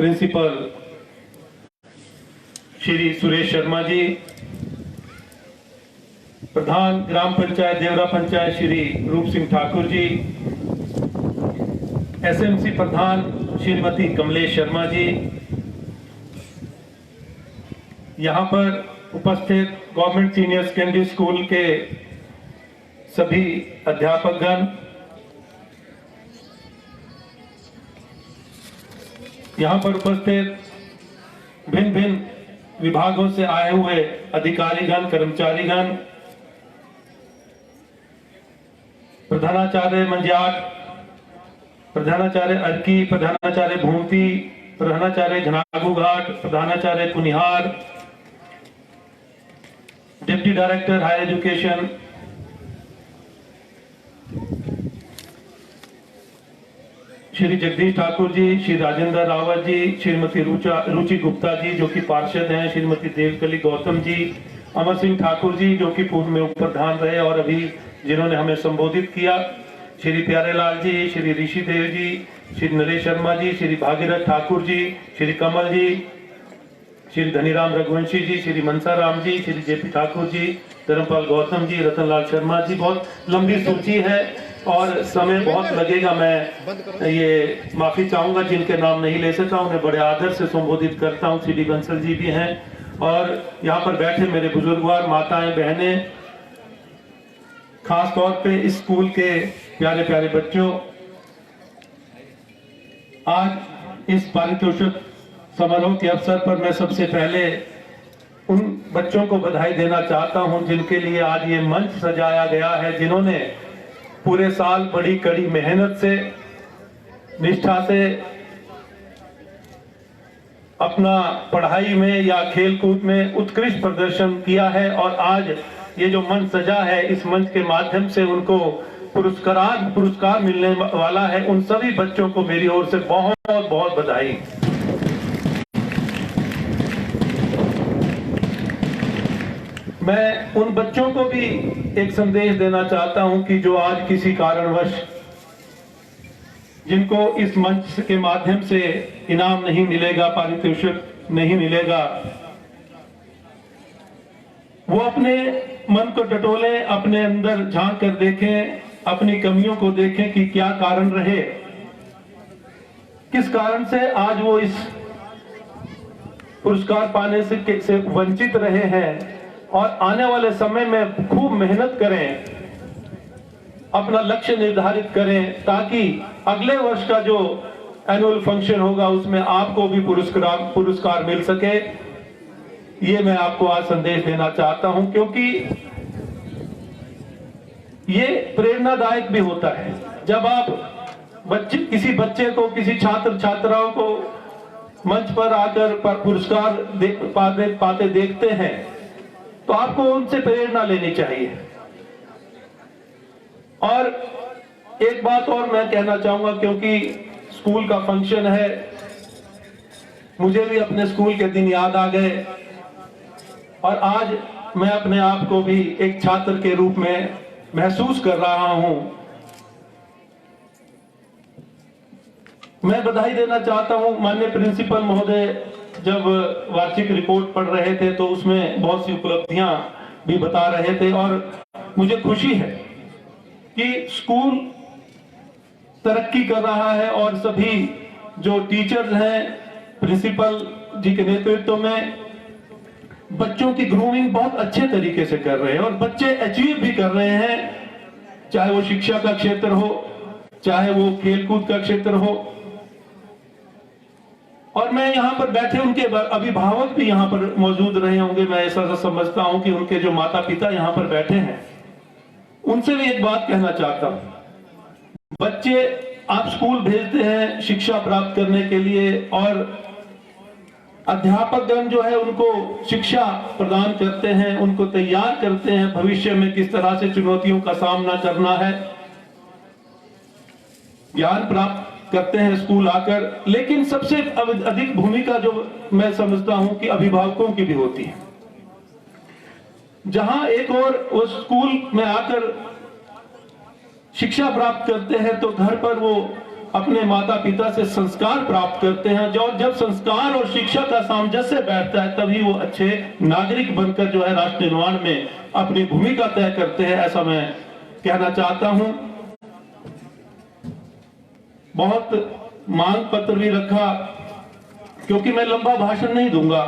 Principal Shri Suresh Sharma ji, प्रधान ग्राम पंचायत देवरा पंचायत श्री रूप Singh Thakur ji, SMC प्रधान श्रीमती कमलेश शर्मा जी, यहाँ पर उपस्थित गवर्नमेंट सीनियर सेकेंडरी स्कूल के सभी अध्यापकगण, यहाँ पर उपस्थित भिन्न भिन्न विभागों से आए हुए अधिकारीगण, कर्मचारीगण, प्रधानाचार्य मंजाट, प्रधानाचार्य अर्की, प्रधानाचार्य भूमती, प्रधानाचार्य घनागू घाट, प्रधानाचार्य Kunihar, deputy director higher education, Shri Jagdish Thakur ji, Shri Rajendra Rawat ji, Shrimati Ruchi Gupta ji जो कि पार्षद हैं, श्रीमती देवकली गौतम जी, अमर सिंह ठाकुर जी जो कि पूर्व में उप प्रधान रहे और अभी जिन्होंने हमें संबोधित किया, श्री प्यारेलाल जी, श्री ऋषि देव जी, श्री नरेश शर्मा जी, श्री भागीरथ ठाकुर जी, श्री कमल जी, श्री धनीराम रघुवंशी जी, श्री मनसा राम जी, श्री जेपी ठाकुर जी, धर्मपाल गौतम जी, रतनलाल शर्मा जी। बहुत लंबी सूची है और समय बहुत लगेगा। मैं ये माफी चाहूंगा जिनके नाम नहीं ले सका, उन्हें बड़े आदर से संबोधित करता हूँ। श्री बंसल जी भी हैं और यहाँ पर बैठे मेरे बुजुर्गवार माताएं, बहनें, खास तौर पे इस स्कूल के प्यारे प्यारे बच्चों, आज इस पारितोषिक समारोह के अवसर पर मैं सबसे पहले उन बच्चों को बधाई देना चाहता हूं जिनके लिए आज ये मंच सजाया गया है, जिन्होंने पूरे साल बड़ी कड़ी मेहनत से, निष्ठा से अपना पढ़ाई में या खेलकूद में उत्कृष्ट प्रदर्शन किया है और आज ये जो मंच सजा है, इस मंच के माध्यम से उनको पुरस्कार मिलने वाला है। उन सभी बच्चों को मेरी ओर से बहुत बहुत बधाई। मैं उन बच्चों को भी एक संदेश देना चाहता हूं कि जो आज किसी कारणवश जिनको इस मंच के माध्यम से इनाम नहीं मिलेगा, पारितोषिक नहीं मिलेगा, वो अपने मन को टटोलें, अपने अंदर झांक कर देखें, अपनी कमियों को देखें कि क्या कारण रहे, किस कारण से आज वो इस पुरस्कार पाने से वंचित रहे हैं। और आने वाले समय में खूब मेहनत करें, अपना लक्ष्य निर्धारित करें ताकि अगले वर्ष का जो एनुअल फंक्शन होगा उसमें आपको भी पुरस्कार मिल सके। ये मैं आपको आज संदेश देना चाहता हूं क्योंकि ये प्रेरणादायक भी होता है। जब आप किसी बच्चे को, किसी छात्र छात्राओं को मंच पर आकर पुरस्कार पाते देखते हैं तो आपको उनसे प्रेरणा लेनी चाहिए। और एक बात और मैं कहना चाहूंगा, क्योंकि स्कूल का फंक्शन है, मुझे भी अपने स्कूल के दिन याद आ गए और आज मैं अपने आप को भी एक छात्र के रूप में महसूस कर रहा हूं। मैं बधाई देना चाहता हूं माननीय प्रिंसिपल महोदय, जब वार्षिक रिपोर्ट पढ़ रहे थे तो उसमें बहुत सी उपलब्धियां भी बता रहे थे और मुझे खुशी है कि स्कूल तरक्की कर रहा है और सभी जो टीचर्स हैं प्रिंसिपल जी के नेतृत्व में बच्चों की ग्रूमिंग बहुत अच्छे तरीके से कर रहे हैं और बच्चे अचीव भी कर रहे हैं, चाहे वो शिक्षा का क्षेत्र हो, चाहे वो खेलकूद का क्षेत्र हो। और मैं यहाँ पर बैठे उनके अभिभावक भी यहाँ पर मौजूद रहे होंगे, मैं ऐसा समझता हूं कि उनके जो माता पिता यहाँ पर बैठे हैं उनसे भी एक बात कहना चाहता हूं। बच्चे आप स्कूल भेजते हैं शिक्षा प्राप्त करने के लिए और अध्यापकगण जो है उनको शिक्षा प्रदान करते हैं, उनको तैयार करते हैं भविष्य में किस तरह से चुनौतियों का सामना करना है, ज्ञान प्राप्त करते हैं स्कूल आकर। लेकिन सबसे अधिक भूमिका जो मैं समझता हूं कि अभिभावकों की भी होती है। जहां एक और वो स्कूल में आकर शिक्षा प्राप्त करते हैं तो घर पर वो अपने माता पिता से संस्कार प्राप्त करते हैं। जो जब संस्कार और शिक्षा का सामंजस्य बैठता है तभी वो अच्छे नागरिक बनकर जो है राष्ट्र निर्माण में अपनी भूमिका तय करते हैं, ऐसा मैं कहना चाहता हूं। बहुत मांग पत्र भी रखा, क्योंकि मैं लंबा भाषण नहीं दूंगा।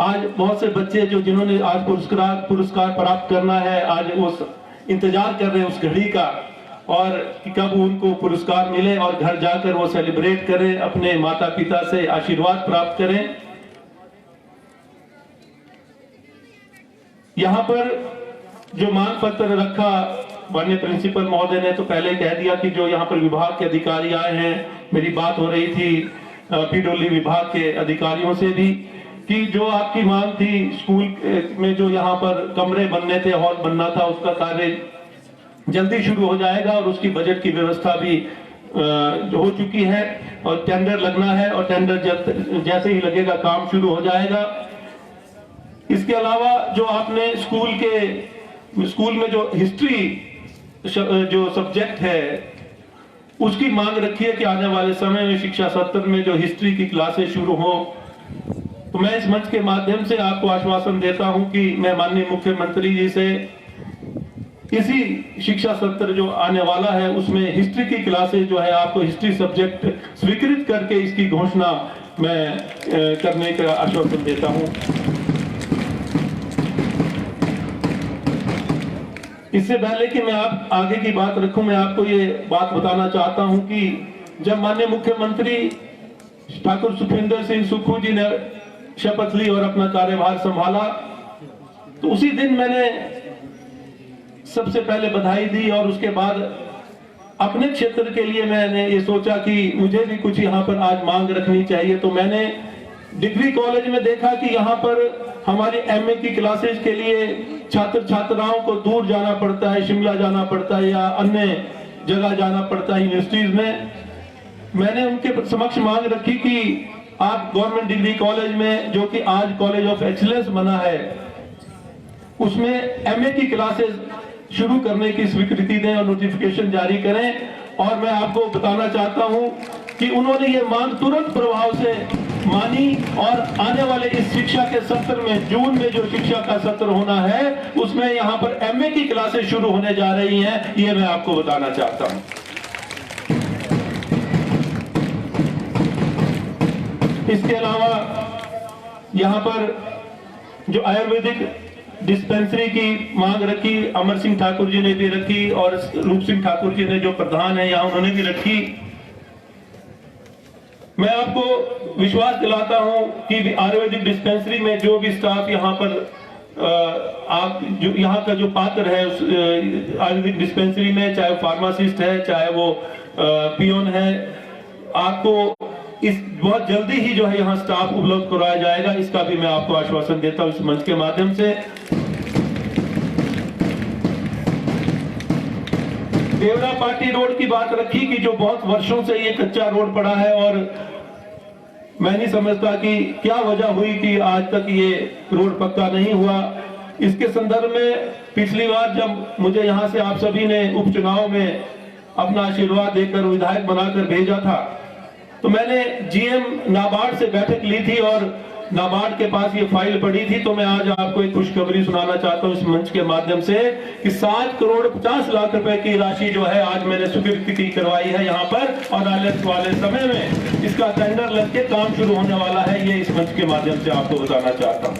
आज बहुत से बच्चे जो जिन्होंने आज पुरस्कार प्राप्त करना है, आज वो इंतजार कर रहे हैं उस घड़ी का, और कि कब उनको पुरस्कार मिले और घर जाकर वो सेलिब्रेट करें, अपने माता पिता से आशीर्वाद प्राप्त करें। यहां पर जो मांग पत्र रखा माननीय प्रिंसिपल महोदय ने तो पहले कह दिया कि जो यहाँ पर विभाग के अधिकारी आए हैं, मेरी बात हो रही थी पीडब्ल्यूडी विभाग के अधिकारियों से भी, कि जो आपकी मांग थी स्कूल में जो यहाँ पर कमरे बनने थे, हॉल बनना था, उसका कार्य जल्दी शुरू हो जाएगा और उसकी बजट की व्यवस्था भी हो चुकी है और टेंडर लगना है, और टेंडर जैसे ही लगेगा काम शुरू हो जाएगा। इसके अलावा जो आपने स्कूल में जो हिस्ट्री जो सब्जेक्ट है उसकी मांग रखी है कि आने वाले समय में शिक्षा सत्र में जो हिस्ट्री की क्लासेस शुरू हो। तो मैं इस मंच के माध्यम से आपको आश्वासन देता हूं कि मैं माननीय मुख्यमंत्री जी से इसी शिक्षा सत्र जो आने वाला है उसमें हिस्ट्री की क्लासेस जो है, आपको हिस्ट्री सब्जेक्ट स्वीकृत करके इसकी घोषणा मैं करने का आश्वासन देता हूं। इससे पहले कि मैं आप आगे की बात रखूं, मैं आपको ये बात बताना चाहता हूं कि जब माननीय मुख्यमंत्री ठाकुर सुखविंदर सिंह सुक्खू जी ने शपथ ली और अपना कार्यभार संभाला, तो उसी दिन मैंने सबसे पहले बधाई दी और उसके बाद अपने क्षेत्र के लिए मैंने ये सोचा कि मुझे भी कुछ यहाँ पर आज मांग रखनी चाहिए। तो मैंने डिग्री कॉलेज में देखा कि यहाँ पर हमारी एमए की क्लासेस के लिए छात्र छात्राओं को दूर जाना पड़ता है, शिमला जाना पड़ता है या अन्य जगह जाना पड़ता है यूनिवर्सिटीज में। मैंने उनके समक्ष मांग रखी कि आप गवर्नमेंट डिग्री कॉलेज में, जो कि आज कॉलेज ऑफ एक्सीलेंस बना है, उसमें एमए की क्लासेस शुरू करने की स्वीकृति दें और नोटिफिकेशन जारी करें। और मैं आपको बताना चाहता हूं कि उन्होंने ये मांग तुरंत प्रभाव से मानी और आने वाले इस शिक्षा के सत्र में, जून में जो शिक्षा का सत्र होना है, उसमें यहाँ पर एमए की क्लासेस शुरू होने जा रही हैं, ये मैं आपको बताना चाहता हूं। इसके अलावा यहाँ पर जो आयुर्वेदिक डिस्पेंसरी की मांग रखी, अमर सिंह ठाकुर जी ने भी रखी और रूप सिंह ठाकुर जी ने जो प्रधान है यहाँ उन्होंने भी रखी। मैं आपको विश्वास दिलाता हूं कि आयुर्वेदिक डिस्पेंसरी में जो भी स्टाफ यहाँ पर आप जो यहाँ का जो पात्र है उस आयुर्वेदिक डिस्पेंसरी में, चाहे वो फार्मासिस्ट है, चाहे वो पियोन है, आपको इस बहुत जल्दी ही जो है यहाँ स्टाफ उपलब्ध कराया जाएगा। इसका भी मैं आपको आश्वासन देता हूं इस मंच के माध्यम से। देवरा पार्टी रोड की बात रखी कि जो बहुत वर्षों से ये कच्चा रोड पड़ा है और मैं नहीं समझता कि क्या वजह हुई कि आज तक ये रोड पक्का नहीं हुआ। इसके संदर्भ में पिछली बार जब मुझे यहाँ से आप सभी ने उपचुनाव में अपना आशीर्वाद देकर विधायक बनाकर भेजा था, तो मैंने जीएम नाबार्ड से बैठक ली थी और नाबार्ड के पास ये फाइल पड़ी थी। तो मैं आज आपको एक खुशखबरी सुनाना चाहता हूं इस मंच के माध्यम से कि 7 करोड़ 50 लाख रुपए की राशि जो है आज मैंने स्वीकृति करवाई है यहाँ पर, और आने वाले समय में इसका टेंडर लग के काम शुरू होने वाला है। ये इस मंच के माध्यम से आपको बताना चाहता हूं।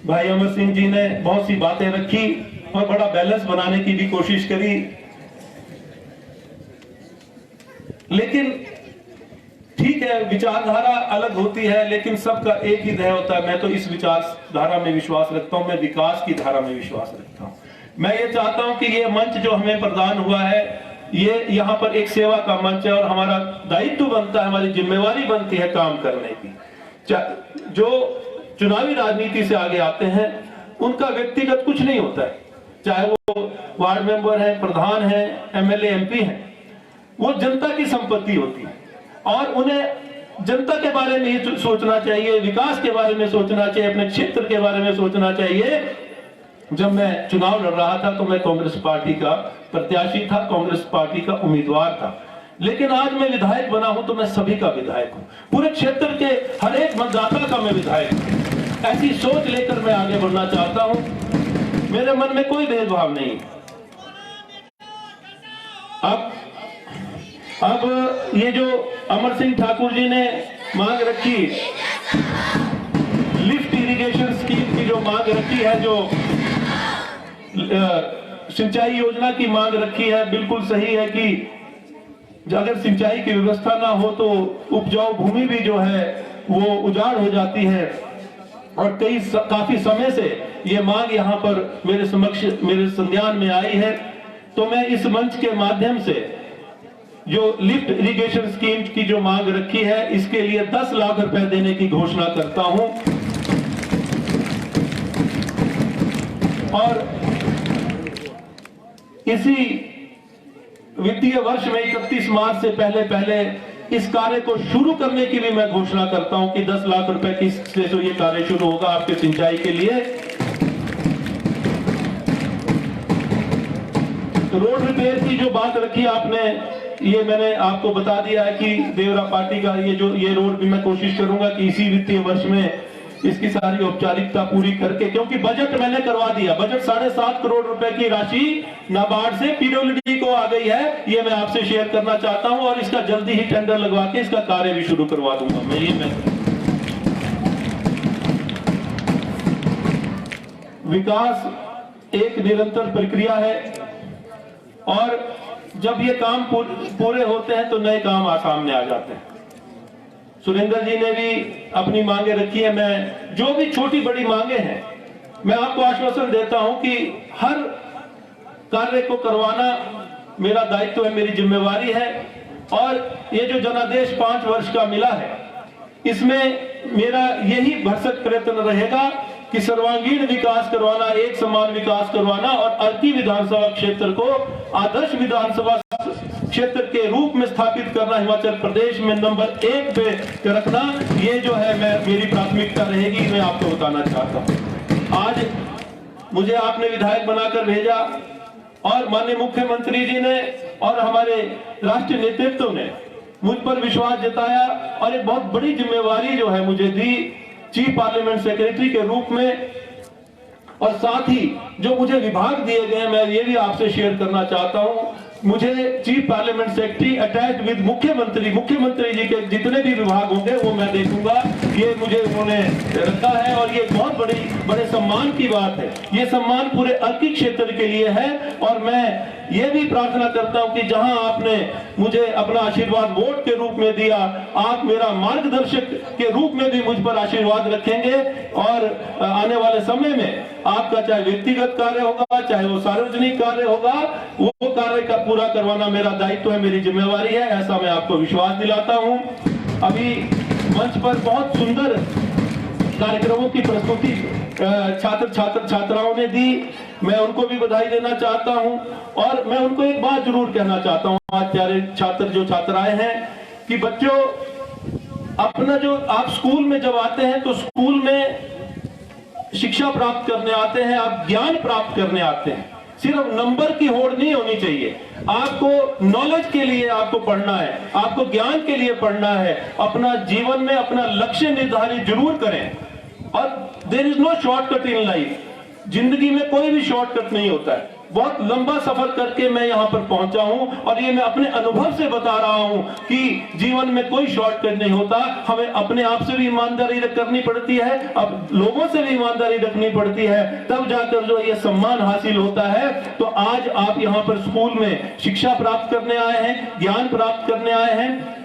भाई अमर सिंह जी ने बहुत सी बातें रखी और बड़ा बैलेंस बनाने की भी कोशिश करी, लेकिन ठीक है, विचारधारा अलग होती है लेकिन सबका एक ही ध्येय होता है। मैं तो इस विचारधारा में विश्वास रखता हूं, मैं विकास की धारा में विश्वास रखता हूं। मैं ये चाहता हूं कि ये मंच जो हमें प्रदान हुआ है, ये यहाँ पर एक सेवा का मंच है और हमारा दायित्व बनता है, हमारी जिम्मेवारी बनती है काम करने की। जो चुनावी राजनीति से आगे आते हैं उनका व्यक्तिगत कुछ नहीं होता है, चाहे वो वार्ड मेंबर है, प्रधान है, एमएलए, एमपी है, वो जनता की संपत्ति होती है और उन्हें जनता के बारे में ही सोचना चाहिए, विकास के बारे में सोचना चाहिए, अपने क्षेत्र के बारे में सोचना चाहिए। जब मैं चुनाव लड़ रहा था तो मैं कांग्रेस पार्टी का प्रत्याशी था, कांग्रेस पार्टी का उम्मीदवार था। लेकिन आज मैं विधायक बना हूं तो मैं सभी का विधायक हूं, पूरे क्षेत्र के हर एक मतदाता का मैं विधायक हूं। ऐसी सोच लेकर मैं आगे बढ़ना चाहता हूं, मेरे मन में कोई भेदभाव नहीं। अब ये जो अमर सिंह ठाकुर जी ने मांग रखी, लिफ्ट इरिगेशन स्कीम की जो मांग रखी है, जो सिंचाई योजना की मांग रखी है, बिल्कुल सही है कि अगर सिंचाई की व्यवस्था ना हो तो उपजाऊ भूमि भी जो है वो उजाड़ हो जाती है। और काफी समय से ये मांग यहाँ पर मेरे समक्ष, मेरे संज्ञान में आई है। तो मैं इस मंच के माध्यम से जो लिफ्ट इरिगेशन स्कीम की जो मांग रखी है, इसके लिए 10 लाख रुपए देने की घोषणा करता हूं। और इसी वित्तीय वर्ष में 31 मार्च से पहले इस कार्य को शुरू करने की भी मैं घोषणा करता हूं कि 10 लाख रुपए की से तो ये कार्य शुरू होगा आपके सिंचाई के लिए। रोड रिपेयर की जो बात रखी आपने, ये मैंने आपको बता दिया है कि देवरा पार्टी का ये रोड भी मैं कोशिश करूंगा कि इसी वित्तीय वर्ष में इसकी सारी औपचारिकता पूरी करके, क्योंकि बजट मैंने करवा दिया, बजट 7.5 करोड़ रुपए की राशि नाबार्ड से पीडब्ल्यूडी को आ गई है, ये मैं आपसे शेयर करना चाहता हूं। और इसका जल्दी ही टेंडर लगवा के इसका कार्य भी शुरू करवा दूंगा मैं। विकास एक निरंतर प्रक्रिया है और जब ये काम पूरे होते हैं तो नए काम सामने आ जाते हैं। सुरेंद्र जी ने भी अपनी मांगे रखी है। मैं जो भी छोटी बड़ी मांगे हैं, मैं आपको आश्वासन देता हूं कि हर कार्य को करवाना मेरा दायित्व है, मेरी जिम्मेवारी है। और ये जो जनादेश 5 वर्ष का मिला है, इसमें मेरा यही भरसक प्रयत्न रहेगा कि सर्वांगीण विकास करवाना, एक समान विकास करवाना और अर्की विधानसभा क्षेत्र को आदर्श विधानसभा क्षेत्र के रूप में स्थापित करना, हिमाचल प्रदेश में नंबर 1 पे रखना, ये जो है मेरी प्राथमिकता रहेगी। मैं आपको बताना चाहता हूं, आज मुझे आपने विधायक बनाकर भेजा और माननीय मुख्यमंत्री जी ने और हमारे राष्ट्रीय नेतृत्व ने मुझ पर विश्वास जताया और एक बहुत बड़ी जिम्मेवारी जो है मुझे दी चीफ पार्लियामेंट सेक्रेटरी के रूप में। और साथ ही जो मुझे विभाग दिए गए, मैं ये भी आपसे शेयर करना चाहता हूं। मुझे chief parliament secretary attached with मुख्यमंत्री जी के जितने भी विभाग होंगे वो मैं देखूंगा, ये मुझे उन्होंने रखा है। और ये बहुत बड़े सम्मान की बात है, ये सम्मान पूरे अर्की क्षेत्र के लिए है। और मैं ये भी प्रार्थना करता हूं कि जहां आपने मुझे अपना आशीर्वाद वोट के रूप में दिया, आप मेरा मार्गदर्शक के रूप में भी मुझ पर आशीर्वाद रखेंगे। और आने वाले समय में आपका चाहे व्यक्तिगत कार्य होगा, चाहे वो सार्वजनिक कार्य होगा, वो कार्य का पूरा करवाना मेरा दायित्व है, मेरी जिम्मेवारी है, ऐसा मैं आपको विश्वास दिलाता हूं। अभी मंच पर बहुत सुंदर कार्यक्रमों की प्रस्तुति छात्राओं ने दी, मैं उनको भी बधाई देना चाहता हूं। और मैं उनको एक बात जरूर कहना चाहता हूं, आज प्यारे छात्राएं हैं, कि बच्चों अपना जो आप स्कूल में जब आते हैं तो स्कूल में शिक्षा प्राप्त करने आते हैं, आप ज्ञान प्राप्त करने आते हैं। सिर्फ नंबर की होड़ नहीं होनी चाहिए, आपको नॉलेज के लिए आपको पढ़ना है, आपको ज्ञान के लिए पढ़ना है। अपना जीवन में अपना लक्ष्य निर्धारित जरूर करें। और there is no shortcut in life, जिंदगी में कोई भी शॉर्टकट नहीं होता है। बहुत लंबा सफर करके मैं यहां पर पहुंचा हूं और ये मैं अपने अनुभव से बता रहा हूं कि जीवन में कोई शॉर्टकट नहीं होता। हमें अपने आप से भी ईमानदारी करनी पड़ती है, अब लोगों से भी ईमानदारी रखनी पड़ती है, तब जाकर जो ये सम्मान हासिल होता है। तो आज आप यहां पर स्कूल में शिक्षा प्राप्त करने आए हैं, ज्ञान प्राप्त करने आए हैं।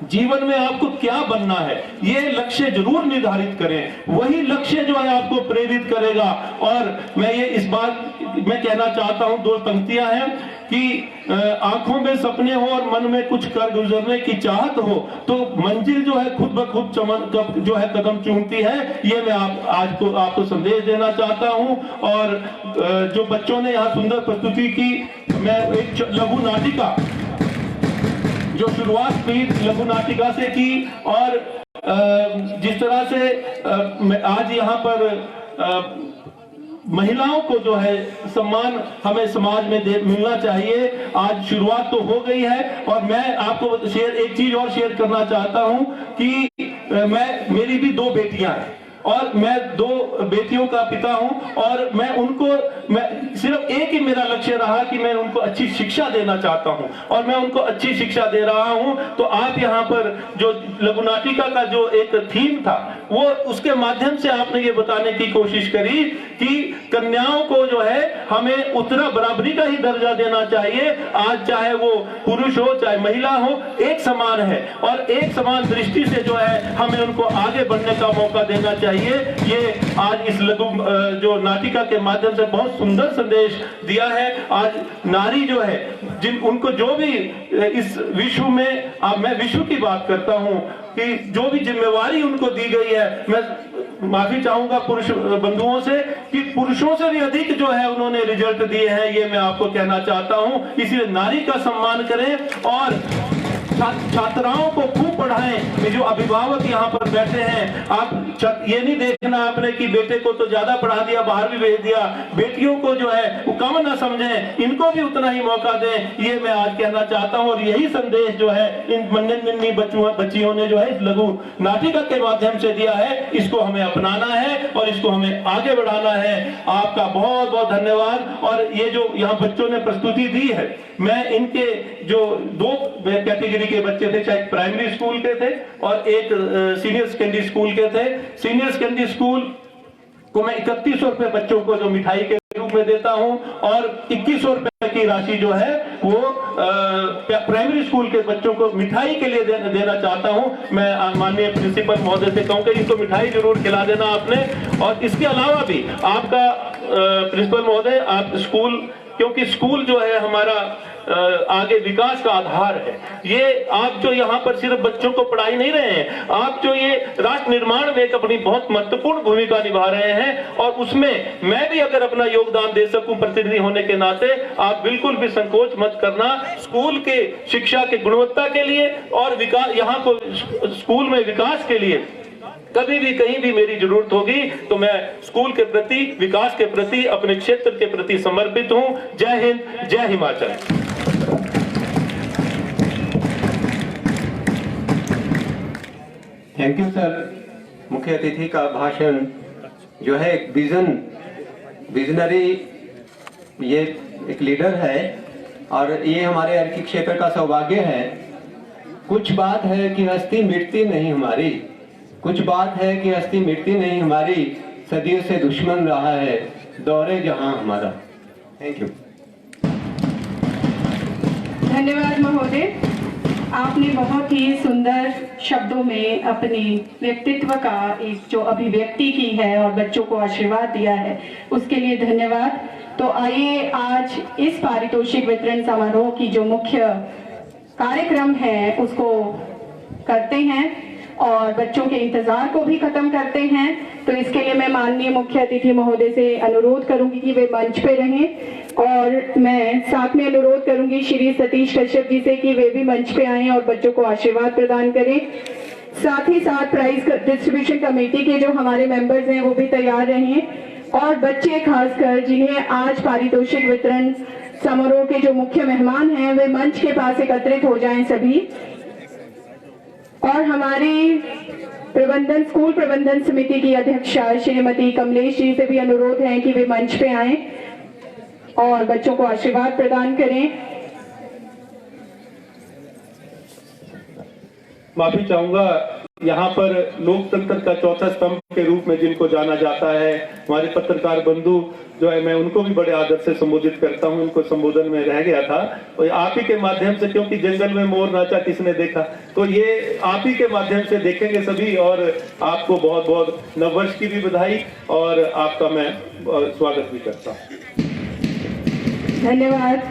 जीवन में आपको क्या बनना है, ये लक्ष्य जरूर निर्धारित करें, वही लक्ष्य जो है आपको प्रेरित करेगा। और मैं ये इस बात मैं कहना चाहता हूं, 2 पंक्तियां हैं कि आंखों में सपने हो और मन में कुछ कर गुजरने की चाहत हो तो मंजिल जो है खुद ब खुद चमन जो है कदम चूमती है। ये मैं आपको संदेश देना चाहता हूं। और जो बच्चों ने यहाँ सुंदर प्रस्तुति की, मैं एक लघु नाटिका जो शुरुआत हुई लघु नाटिका से की, और जिस तरह से मैं आज यहाँ पर महिलाओं को जो है सम्मान हमें समाज में मिलना चाहिए। आज शुरुआत तो हो गई है और मैं आपको एक चीज और शेयर करना चाहता हूं कि मेरी भी 2 बेटियां हैं और मैं 2 बेटियों का पिता हूं और मैं सिर्फ एक ही मेरा लक्ष्य रहा कि मैं उनको अच्छी शिक्षा देना चाहता हूं और मैं उनको अच्छी शिक्षा दे रहा हूं। तो आप यहाँ पर जो लघु नाटिका का जो एक थीम था वो उसके माध्यम से आपने ये बताने की कोशिश करी कि कन्याओं को जो है हमें उतना बराबरी का ही दर्जा देना चाहिए। आज चाहे वो पुरुष हो चाहे महिला हो, एक समान है और एक समान दृष्टि से जो है हमें उनको आगे बढ़ने का मौका देना चाहिए। ये आज इस लघु जो नाटिका के माध्यम से बहुत सुंदर संदेश दिया है। आज नारी जो है उनको जो भी इस विश्व में, मैं विश्व की बात करता हूं कि जो भी जिम्मेवारी उनको दी गई है, मैं माफी चाहूंगा पुरुष बंधुओं से कि पुरुषों से भी अधिक जो है उन्होंने रिजल्ट दिए हैं, ये मैं आपको कहना चाहता हूं। इसलिए नारी का सम्मान करें और छात्राओं को खूब पढ़ाएं। ये जो अभिभावक यहाँ पर बैठे हैं, आप ये नहीं देखना आपने कि बेटे को तो ज्यादा पढ़ा दिया, बाहर भी भेज दिया, बेटियों को जो है वो कम ना समझें, इनको भी उतना ही मौका दें। ये मैं आज कहना चाहता हूँ और यही संदेश जो है इन नन्ही बच्चियों ने जो है इस लघु नाटिका के माध्यम से दिया है। इसको हमें अपनाना है और इसको हमें आगे बढ़ाना है। आपका बहुत बहुत धन्यवाद। और ये जो यहाँ बच्चों ने प्रस्तुति दी है, मैं इनके जो 2 कैटेगरी के बच्चे थे, चाहे प्राइमरी स्कूल के थे और एक सीनियर सेकेंडरी स्कूल के थे। सीनियर सेकेंडरी स्कूल को मैं 3100 रुपए बच्चों को जो मिठाई के रूप में देता हूं और 2100 रुपए की राशि जो है वो प्राइमरी स्कूल के बच्चों को मिठाई के लिए देना चाहता हूं। मैं माननीय प्रिंसिपल महोदय से कहूंगा इनको मिठाई जरूर खिला देना आपने। और इसके अलावा भी आपका प्रिंसिपल महोदय, आप स्कूल, क्योंकि स्कूल जो है हमारा आगे विकास का आधार है। ये आप जो यहाँ पर सिर्फ बच्चों को पढ़ाई नहीं रहे हैं, आप जो ये राष्ट्र निर्माण में एक अपनी बहुत महत्वपूर्ण भूमिका निभा रहे हैं और उसमें मैं भी अगर अपना योगदान दे सकूं प्रतिनिधि होने के नाते, आप बिल्कुल भी संकोच मत करना। स्कूल के शिक्षा के गुणवत्ता के लिए और विकास, यहाँ को स्कूल में विकास के लिए कभी भी कहीं भी मेरी जरूरत होगी तो मैं स्कूल के प्रति, विकास के प्रति, अपने क्षेत्र के प्रति समर्पित हूं। जय हिंद, जय हिमाचल। Thank you sir. मुख्य अतिथि का भाषण जो है एक विजनरी, ये एक लीडर है और ये हमारे अर्की क्षेत्र का सौभाग्य है। कुछ बात है कि हस्ती मिटती नहीं हमारी, कुछ बात है कि हस्ती मिटती नहीं हमारी, सदियों से दुश्मन रहा है दौरे जहां हमारा। Thank you. धन्यवाद महोदय, आपने बहुत ही सुंदर शब्दों में अपनी व्यक्तित्व का एक जो अभिव्यक्ति की है और बच्चों को आशीर्वाद दिया है, उसके लिए धन्यवाद। तो आइए आज इस पारितोषिक वितरण समारोह की जो मुख्य कार्यक्रम है उसको करते हैं और बच्चों के इंतजार को भी खत्म करते हैं। तो इसके लिए मैं माननीय मुख्य अतिथि महोदय से अनुरोध करूंगी कि वे मंच पे रहें और मैं साथ में अनुरोध करूंगी श्री सतीश कश्यप जी से कि वे भी मंच पे आएं और बच्चों को आशीर्वाद प्रदान करें। साथ ही साथ प्राइज डिस्ट्रीब्यूशन कमेटी के जो हमारे मेंबर्स हैं वो भी तैयार रहें और बच्चे खासकर जिन्हें आज पारितोषिक वितरण समारोह के जो मुख्य मेहमान हैं वे मंच के पास एकत्रित हो जाएं सभी। और हमारी स्कूल प्रबंधन समिति की अध्यक्षा श्रीमती कमलेश जी से भी अनुरोध है कि वे मंच पे आएं और बच्चों को आशीर्वाद प्रदान करें। माफी चाहूंगा, यहाँ पर लोकतंत्र का चौथा स्तंभ के रूप में जिनको जाना जाता है, हमारे पत्रकार बंधु जो है, मैं उनको भी बड़े आदर से संबोधित करता हूँ। उनको संबोधन में रह गया था और आप ही के माध्यम से, क्योंकि जंगल में मोर नाचा किसने देखा, तो ये आप ही के माध्यम से देखेंगे सभी। और आपको बहुत बहुत नववर्ष की भी बधाई और आपका मैं स्वागत भी करता हूँ। धन्यवाद।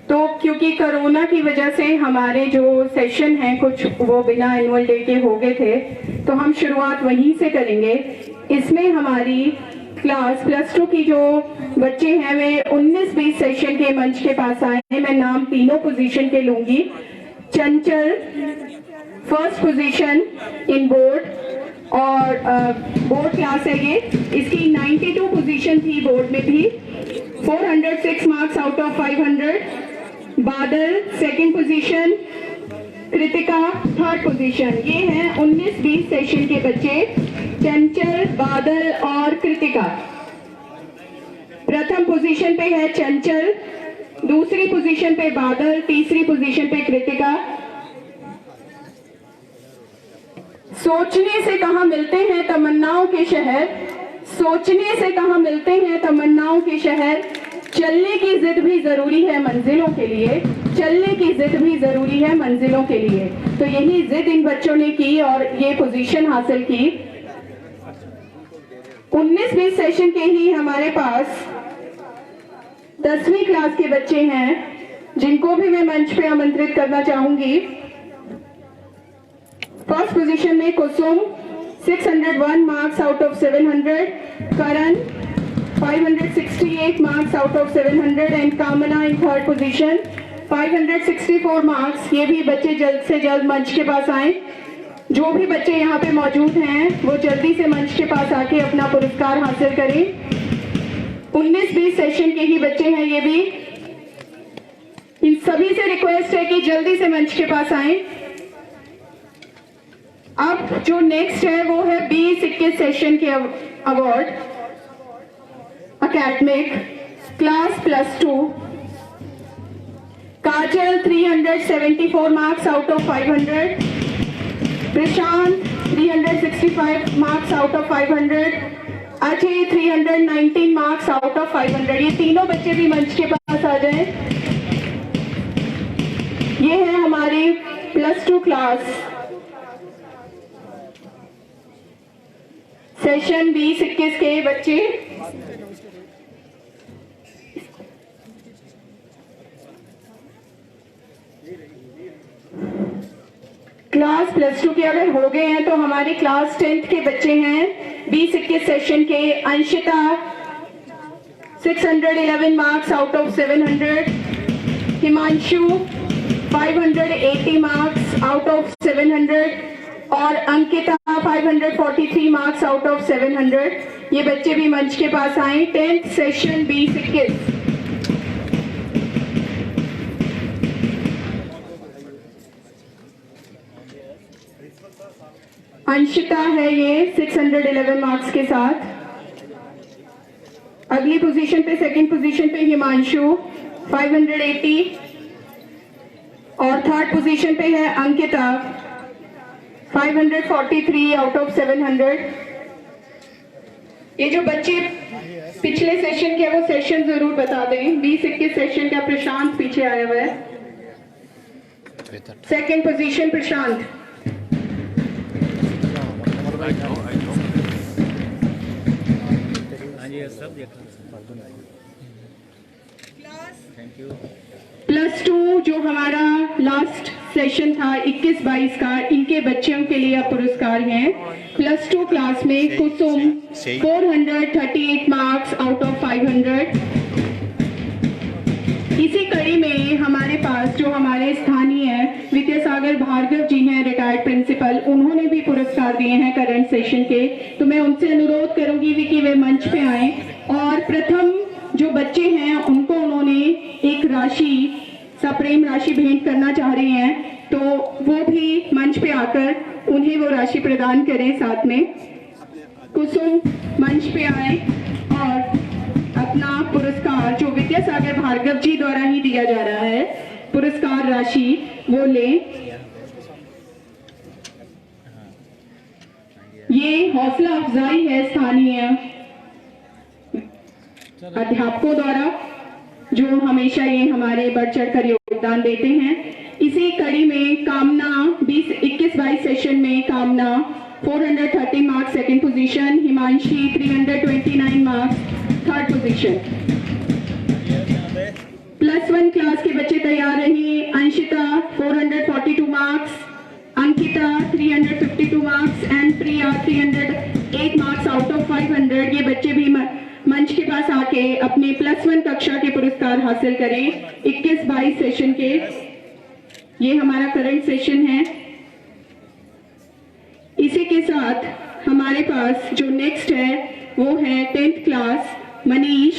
तो क्योंकि कोरोना की वजह से हमारे जो सेशन हैं कुछ वो बिना एनुअल डे के हो गए थे, तो हम शुरुआत वहीं से करेंगे। इसमें हमारी क्लास +2 की जो बच्चे हैं वे 19-20 सेशन के मंच के पास आए हैं। मैं नाम तीनों पोजीशन के लूंगी। चंचल फर्स्ट पोजीशन इन बोर्ड, और बोर्ड क्लास है ये। इसकी 92 पोजीशन थी बोर्ड में भी। 406 मार्क्स आउट ऑफ 500। बादल second position, Kritika third position. ये हैं 19-20 सेशन के बच्चे, चंचल, बादल और कृतिका। प्रथम पोजीशन पे है चंचल, दूसरी पोजीशन पे बादल, तीसरी पोजीशन पे कृतिका। सोचने से कहाँ मिलते हैं तमन्नाओं के शहर, सोचने से कहाँ मिलते हैं तमन्नाओं के शहर। चलने की जिद भी जरूरी है मंजिलों के लिए, चलने की जिद भी जरूरी है मंजिलों के लिए। तो यही जिद इन बच्चों ने की और ये पोजीशन हासिल की। 19-20 सेशन के ही हमारे पास 10वीं क्लास के बच्चे हैं, जिनको भी मैं मंच पे आमंत्रित करना चाहूंगी। फर्स्ट पोजीशन में कुसुम 601 marks out of 700, Karan 568 marks out of 700 and कामना इन थर्ड पोजीशन 564 मार्क्स। ये भी बच्चे जल्द से जल्द मंच के पास आए। जो भी बच्चे यहाँ पे मौजूद हैं वो जल्दी से मंच के पास आके अपना पुरस्कार हासिल करें। 19-20 सेशन के ही बच्चे हैं ये भी। इन सभी से रिक्वेस्ट है कि जल्दी से मंच के पास आए। अब जो नेक्स्ट है वो है 20-21 सेशन के award. Academic class +2, Kajal 374 marks out of 500, Prashant 365 marks out of 500, Ajay 319 marks out of 500। ये तीनों बच्चे भी मंच के पास आ जाएं। ये है हमारी +2 क्लास सेशन 20-21 के बच्चे। क्लास +2 के अगर हो गए हैं तो हमारी क्लास 10th के बच्चे हैं 20-21 सेशन के। Anshita 611 marks out of 700, Himanshu 580 marks out of 700 और अंकिता 543 मार्क्स आउट ऑफ 700। ये बच्चे भी मंच के पास आए। 10th session 20-21। अंशिता है ये 611 मार्क्स के साथ। अगली पोजीशन पे सेकंड पोजीशन पे हिमांशु 580 और थर्ड पोजीशन पे है अंकिता 543 आउट ऑफ 700। ये जो बच्चे पिछले सेशन के वो सेशन जरूर बता दें। 20-21 सेशन का प्रशांत पीछे आया हुआ है। सेकंड पोजीशन प्रशांत। +2 जो हमारा लास्ट सेशन था 21-22 का, इनके बच्चों के लिए पुरस्कार हैं। +2 क्लास में कुसुम 438 मार्क्स आउट ऑफ 500। इसी कड़ी में हमारे पास जो हमारे स्थानीय विद्यासागर भार्गव जी हैं, रिटायर्ड प्रिंसिपल, उन्होंने भी पुरस्कार दिए हैं करंट सेशन के। तो मैं उनसे अनुरोध करूंगी कि वे मंच पे आए और प्रथम जो बच्चे हैं उनको उन्होंने एक राशि, सप्रेम राशि भेंट करना चाह रहे हैं, तो वो भी मंच पे आकर उन्हें वो राशि प्रदान करें साथ में। कुसुम मंच पे आए और अपना पुरस्कार जो विद्यासागर भार्गव जी द्वारा ही दिया जा रहा है, पुरस्कार राशि वो ले। ये हौसला अफजाई है स्थानीय अध्यापकों द्वारा, जो हमेशा ये हमारे बढ़ चढ़कर योगदान देते हैं। इसी कड़ी में कामना 20-21-22 सेशन में कामना 430 marks second position, Himanshi 329 marks third position. +1 class के बच्चे तैयार रहिए। Anshita 442 marks, Ankita 352 marks and Priya 308 marks out of 500। ये बच्चे भी मंच के पास आके अपने +1 कक्षा के पुरस्कार हासिल करें 21-22 सेशन के। ये हमारा करंट सेशन है। इसी के साथ हमारे पास जो नेक्स्ट है वो है 10th class Manish,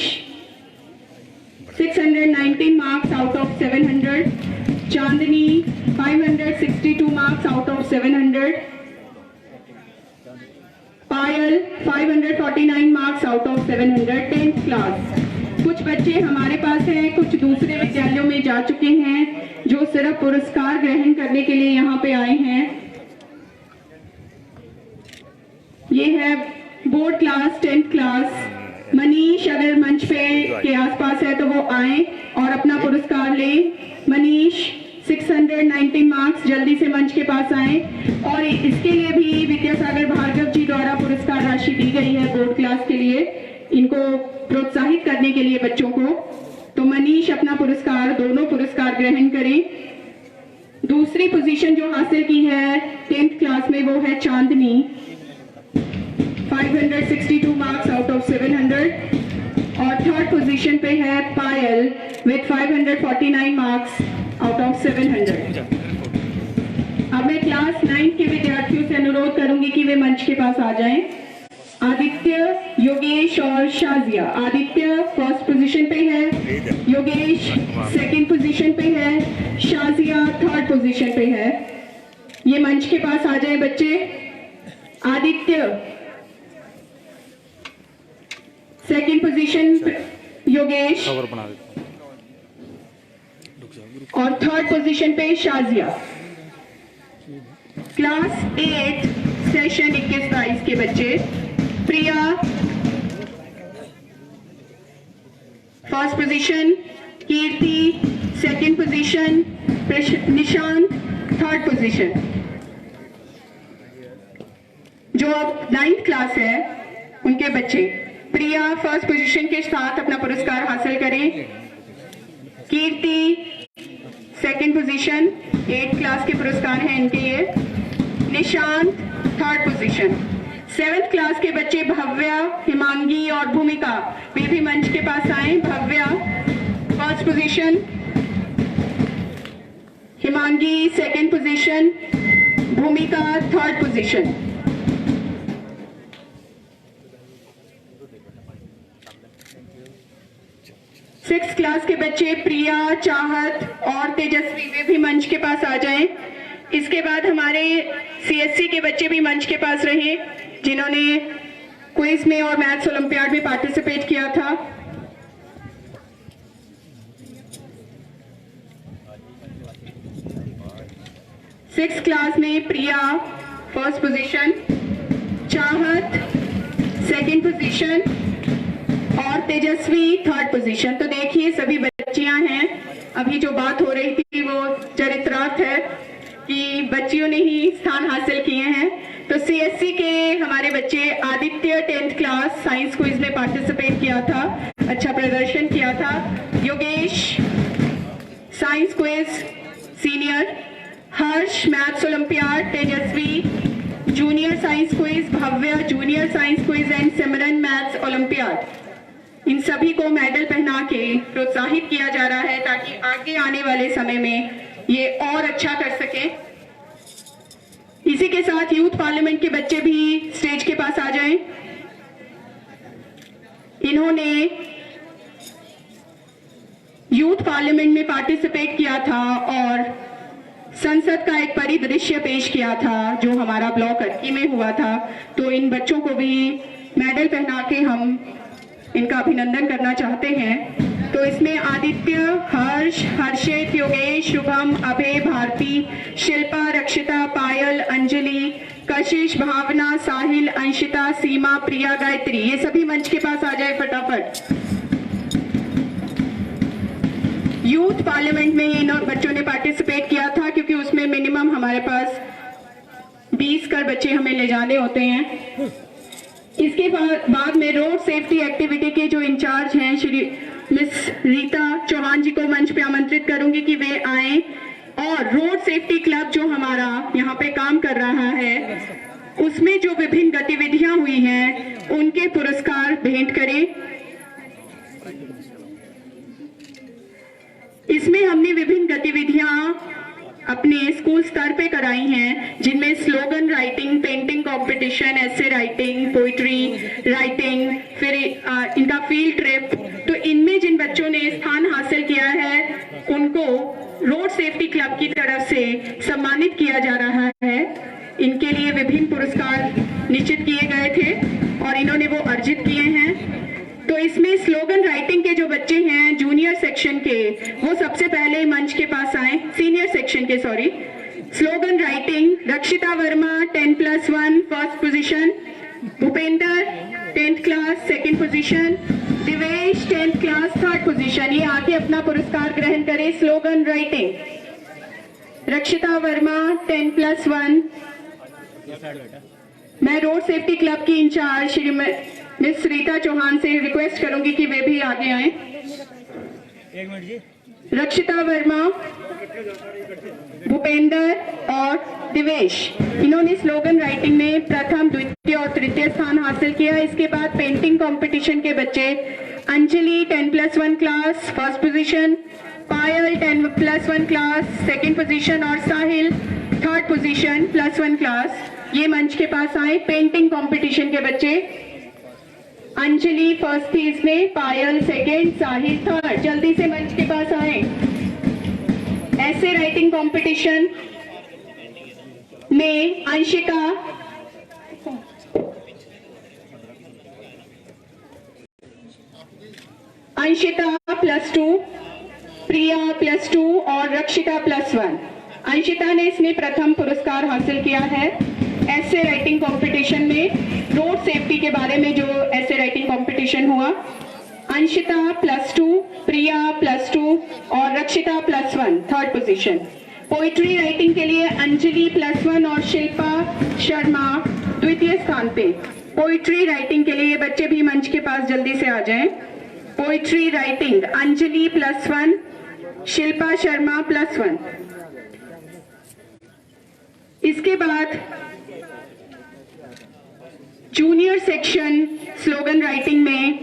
619 marks out of 700, Chandni 562 marks out of 700, Payal 549 marks out of 700, 10th class. कुछ बच्चे हमारे पास हैं, कुछ दूसरे विद्यालयों में जा चुके हैं, जो सिर्फ पुरस्कार ग्रहण करने के लिए यहाँ पे आए हैं। ये है board class 10th class. Manish अगर मंच पे के आसपास है तो वो आए और अपना पुरस्कार ले। मनीष 619 मार्क्स, जल्दी से मंच के पास आए। और इसके लिए भी विद्यासागर भार्गव जी द्वारा पुरस्कार राशि दी गई है बोर्ड क्लास के लिए, इनको प्रोत्साहित करने के लिए बच्चों को। तो मनीष अपना पुरस्कार, दोनों पुरस्कार ग्रहण करें। दूसरी पोजीशन जो हासिल की है 10th क्लास में वो है चांदनी, 562 मार्क्स आउट ऑफ 700। और थर्ड पोजीशन पे है पायल विद 549 मार्क्स आउट ऑफ 700। अब मैं क्लास 9 के विद्यार्थियों से अनुरोध करूंगी कि वे मंच के पास आ जाएं। आदित्य, योगेश और शाजिया। आदित्य फर्स्ट पोजीशन पे है, योगेश सेकंड पोजीशन पे है, शाजिया थर्ड पोजीशन पे है। ये मंच के पास आ जाए बच्चे। आदित्य सेकंड पोजीशन, योगेश और थर्ड पोजीशन पे शाजिया। क्लास 8 सेशन 21-22 के बच्चे। Priya first position, Kirti second position, Nishant third position. जो अब 9th क्लास है उनके बच्चे। प्रिया फर्स्ट पोजीशन के साथ अपना पुरस्कार हासिल करें। कीर्ति सेकंड पोजीशन, 8th क्लास के पुरस्कार हैं इनके ये। Nishant third position. 7th class के बच्चे भव्या, हिमांगी और भूमिका, वे भी मंच के पास आए। Bhavya first position, Himangi second position, भूमिका थर्ड पोजीशन। 6th क्लास के बच्चे प्रिया, चाहत और तेजस्वी, वे भी मंच के पास आ जाएं। इसके बाद हमारे CSC के बच्चे भी मंच के पास रहे, जिन्होंने क्विज में और मैथ्स ओलंपियाड में पार्टिसिपेट किया था। सिक्स्थ क्लास में प्रिया फर्स्ट पोजीशन, चाहत सेकंड पोजीशन और तेजस्वी थर्ड पोजीशन। तो देखिए सभी बच्चियां हैं। अभी जो बात हो रही थी वो चरित्रार्थ है कि बच्चियों ने ही स्थान हासिल किए हैं। तो CSC के हमारे बच्चे Aditya 10th class science quiz में पार्टिसिपेट किया था, अच्छा प्रदर्शन किया था। Yogesh science quiz senior, Harsh maths olympiad, Tejasvi junior science quiz, Bhavya junior science quiz and Simran maths olympiad. इन सभी को मेडल पहना के प्रोत्साहित किया जा रहा है ताकि आगे आने वाले समय में ये और अच्छा कर सके। इसी के साथ यूथ पार्लियामेंट के बच्चे भी स्टेज के पास आ जाएं। इन्होंने यूथ पार्लियामेंट में पार्टिसिपेट किया था और संसद का एक परिदृश्य पेश किया था जो हमारा ब्लॉक अटकी में हुआ था। तो इन बच्चों को भी मेडल पहना के हम इनका अभिनंदन करना चाहते हैं। तो इसमें आदित्य, हर्ष, हर्षित, योगेश, शुभम, अभय, भारती, शिल्पा, रक्षिता, पायल, अंजलि, कशिश, भावना, साहिल, अंशिता, सीमा, प्रिया, गायत्री, ये सभी मंच के पास आ जाए फटाफट। यूथ पार्लियामेंट में इन बच्चों ने पार्टिसिपेट किया था क्योंकि उसमें मिनिमम हमारे पास 20 कर बच्चे हमें ले जाने होते हैं। इसके बाद में रोड सेफ्टी एक्टिविटी के जो इंचार्ज हैं श्री मिस रीता चौहान जी को मंच पे आमंत्रित करूंगी कि वे आए और रोड सेफ्टी क्लब जो हमारा यहाँ पे काम कर रहा है उसमें जो विभिन्न गतिविधियां हुई हैं उनके पुरस्कार भेंट करें। इसमें हमने विभिन्न गतिविधियां अपने स्कूल स्तर पे कराई हैं, जिनमें slogan writing, painting competition, essay writing, poetry writing, फिर इनका फील्ड ट्रिप। तो इनमें जिन बच्चों ने स्थान हासिल किया है उनको रोड सेफ्टी क्लब की तरफ से सम्मानित किया जा रहा है। इनके लिए विभिन्न पुरस्कार निश्चित किए गए थे और इन्होंने वो अर्जित किए हैं। तो इसमें स्लोगन राइटिंग के जो बच्चे हैं जूनियर सेक्शन के, वो सबसे पहले मंच के पास आए। सीनियर सेक्शन के सॉरी। स्लोगन राइटिंग रक्षिता Verma 10+1 first position, Bhupendra 10th class second position, Divesh 10th class third position. ये आके अपना पुरस्कार ग्रहण करें। स्लोगन राइटिंग रक्षिता वर्मा 10+1। मैं रोड सेफ्टी क्लब की इंचार्ज श्री मिस रीता चौहान से रिक्वेस्ट करूंगी कि वे भी आगे आए। रक्षिता वर्मा, भूपेंद्र और दिवेश, इन्होंने स्लोगन राइटिंग में प्रथम, द्वितीय और तृतीय स्थान हासिल किया। इसके बाद पेंटिंग कंपटीशन के बच्चे अंजलि 10+1 क्लास फर्स्ट पोजीशन, पायल 10+1 क्लास सेकंड पोजीशन और साहिल थर्ड पोजीशन +1 क्लास, ये मंच के पास आए। पेंटिंग कंपटीशन के बच्चे अंजलि फर्स्ट थी इसमें, पायल सेकंड, साहिल थर्ड, जल्दी से मंच के पास आए। ऐसे राइटिंग कंपटीशन में अंशिका +2, प्रिया +2 और रक्षिता +1। अंशिता ने इसमें प्रथम पुरस्कार हासिल किया है। ऐसे राइटिंग कंपटीशन में रोड सेफ्टी के बारे में जो ऐसे राइटिंग कंपटीशन हुआ, अंशिता +2, प्रिया +2 और रक्षिता +1 थर्ड पोजीशन। पोइट्री राइटिंग के लिए अंजलि +1 और शिल्पा शर्मा द्वितीय स्थान पे। पोइट्री राइटिंग के लिए ये बच्चे भी मंच के पास जल्दी से आ जाएं। Poetry writing Anjali +1, Shilpa Sharma +1। इसके बाद जूनियर सेक्शन स्लोगन राइटिंग में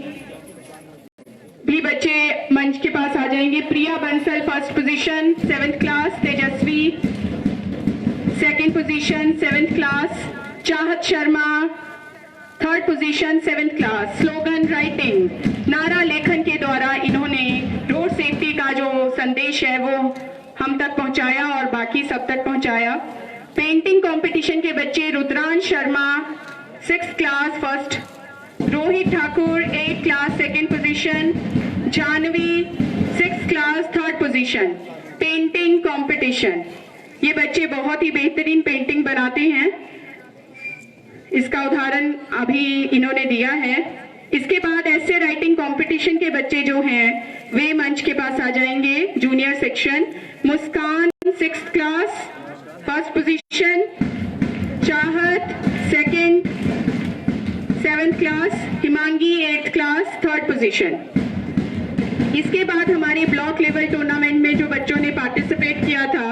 भी बच्चे मंच के पास आ जाएंगे। Priya Bansal first position 7th class, Tejasvi second position 7th class, Chahat Sharma third position 7th class. Slogan writing नारा लेखन के द्वारा इन्होंने रोड सेफ्टी का जो संदेश है वो हम तक पहुंचाया और बाकी सब तक पहुंचाया। पेंटिंग कंपटीशन के बच्चे Rudransh Sharma 6th class first, Rohit Thakur 8th class second position, Janvi 6th class third position. Painting competition, ये बच्चे बहुत ही बेहतरीन पेंटिंग बनाते हैं, इसका उदाहरण अभी इन्होंने दिया है। इसके बाद ऐसे राइटिंग कंपटीशन के बच्चे जो हैं वे मंच के पास आ जाएंगे। जूनियर सेक्शन मुस्कान 6th क्लास फर्स्ट पोजीशन, चाहत second 7th class, Himangi 8th class third position. इसके बाद हमारे ब्लॉक लेवल टूर्नामेंट में जो बच्चों ने पार्टिसिपेट किया था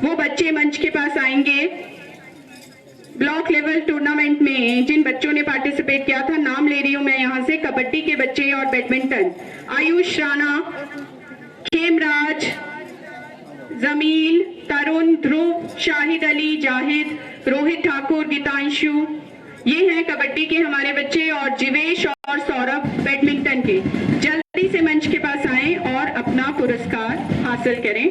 वो बच्चे मंच के पास आएंगे। ब्लॉक लेवल टूर्नामेंट में जिन बच्चों ने पार्टिसिपेट किया था, नाम ले रही हूं मैं यहाँ से, कबड्डी के बच्चे और बैडमिंटन, आयुष राणा, खेमराज, जमील, तरुण, ध्रुव, शाहिद अली, जाहिद, रोहित ठाकुर, गीतांशु, ये हैं कबड्डी के हमारे बच्चे, और जिवेश और सौरभ बैडमिंटन के। जल्दी से मंच के पास आएं और अपना पुरस्कार हासिल करें।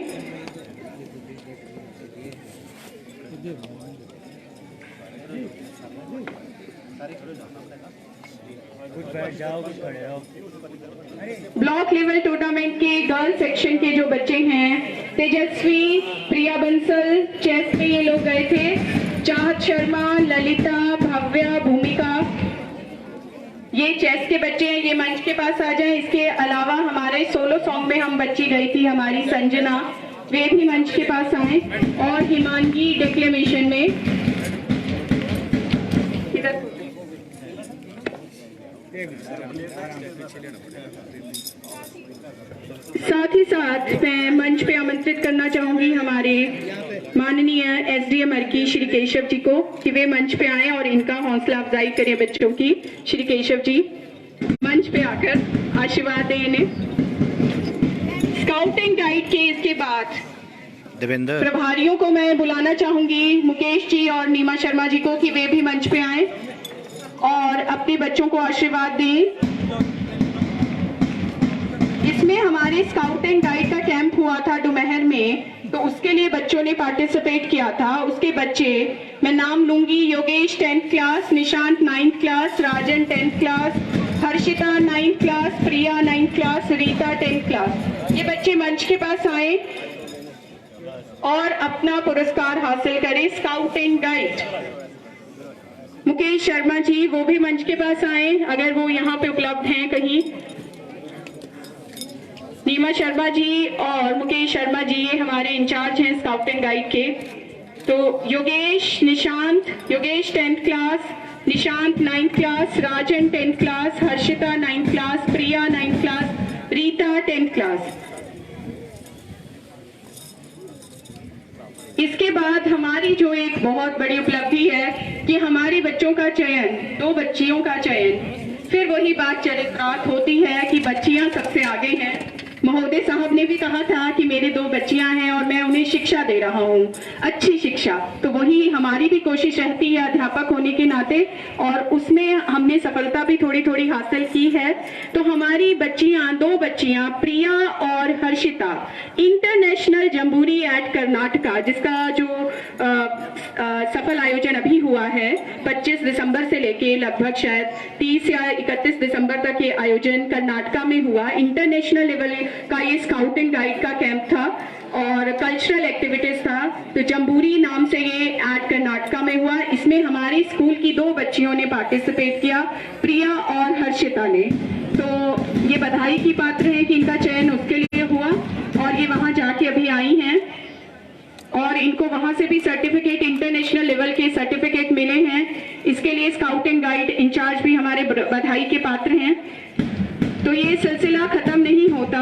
ब्लॉक लेवल टूर्नामेंट के गर्ल सेक्शन के जो बच्चे हैं, तेजस्वी, प्रिया बंसल चेस में ये लोग गए थे, चाहत शर्मा, ललिता, भव्या, भूमिका, ये चेस के बच्चे हैं, ये मंच के पास आ जाएं। इसके अलावा हमारे सोलो सॉन्ग में हम बच्ची गई थी हमारी संजना, वे भी मंच के पास आए, और हिमांगी डिक्लेमेशन में। साथ ही साथ मैं मंच पे आमंत्रित करना चाहूंगी हमारे माननीय एसडीएम अर्की श्री केशव जी को कि वे मंच पे आए और इनका हौसला अफजाई करें बच्चों की। श्री केशव जी मंच पे आकर आशीर्वाद दें इन्हें। स्काउटिंग गाइड के इसके बाद देवेंद्र। प्रभारियों को मैं बुलाना चाहूंगी, मुकेश जी और नीमा शर्मा जी को, कि वे भी मंच पे आए और अपने बच्चों को आशीर्वाद दें। इसमें हमारे स्काउट एंड गाइड का कैंप हुआ था डुमहर में, तो उसके लिए बच्चों ने पार्टिसिपेट किया था। उसके बच्चे मैं नाम लूंगी: Yogesh 10th class, Nishant 9th class, Rajan 10th class, Harshita 9th class, Priya 9th class, Rita 10th class. ये बच्चे मंच के पास आए और अपना पुरस्कार हासिल करें। Scout and guide Mukesh Sharma ji, वो भी मंच के पास आए अगर वो यहाँ पे उपलब्ध हैं कहीं। नीमा शर्मा जी और मुकेश शर्मा जी ये हमारे इंचार्ज हैं स्काउट एंड गाइड के। तो Yogesh 10th class, Nishant 9th class, Rajan 10th class, Harshita 9th class, Priya 9th class, Rita 10th class. इसके बाद हमारी जो एक बहुत बड़ी उपलब्धि है कि हमारे बच्चों का चयन, 2 बच्चियों का चयन। फिर वही बात चरित्रार्थ होती है कि बच्चियां सबसे आगे हैं। महोदय साहब ने भी कहा था कि मेरे 2 बच्चियां हैं और मैं उन्हें शिक्षा दे रहा हूं, अच्छी शिक्षा। तो वही हमारी भी कोशिश रहती है अध्यापक होने के नाते, और उसमें हमने सफलता भी थोड़ी थोड़ी हासिल की है। तो हमारी बच्चियां, 2 बच्चियां प्रिया और Harshita, international jamboree at Karnataka, जिसका जो सफल आयोजन अभी हुआ है 25 दिसंबर से लेके लगभग शायद 30 या 31 दिसंबर तक ये आयोजन कर्नाटका में हुआ। इंटरनेशनल लेवल का ये स्काउट एंड गाइड का कैंप था और कल्चरल एक्टिविटीज था। तो जम्बूरी नाम से ये एट कर्नाटका में हुआ। इसमें हमारी स्कूल की 2 बच्चियों ने पार्टिसिपेट किया, प्रिया और हर्षिता ने। तो ये बधाई की पात्र है कि इनका चयन उसके लिए हुआ और ये वहां जाके अभी आई हैं और इनको वहां से भी सर्टिफिकेट, इंटरनेशनल लेवल के सर्टिफिकेट मिले हैं। इसके लिए स्काउट एंड गाइड इंचार्ज भी हमारे बधाई के पात्र हैं। तो ये सिलसिला खत्म नहीं होता।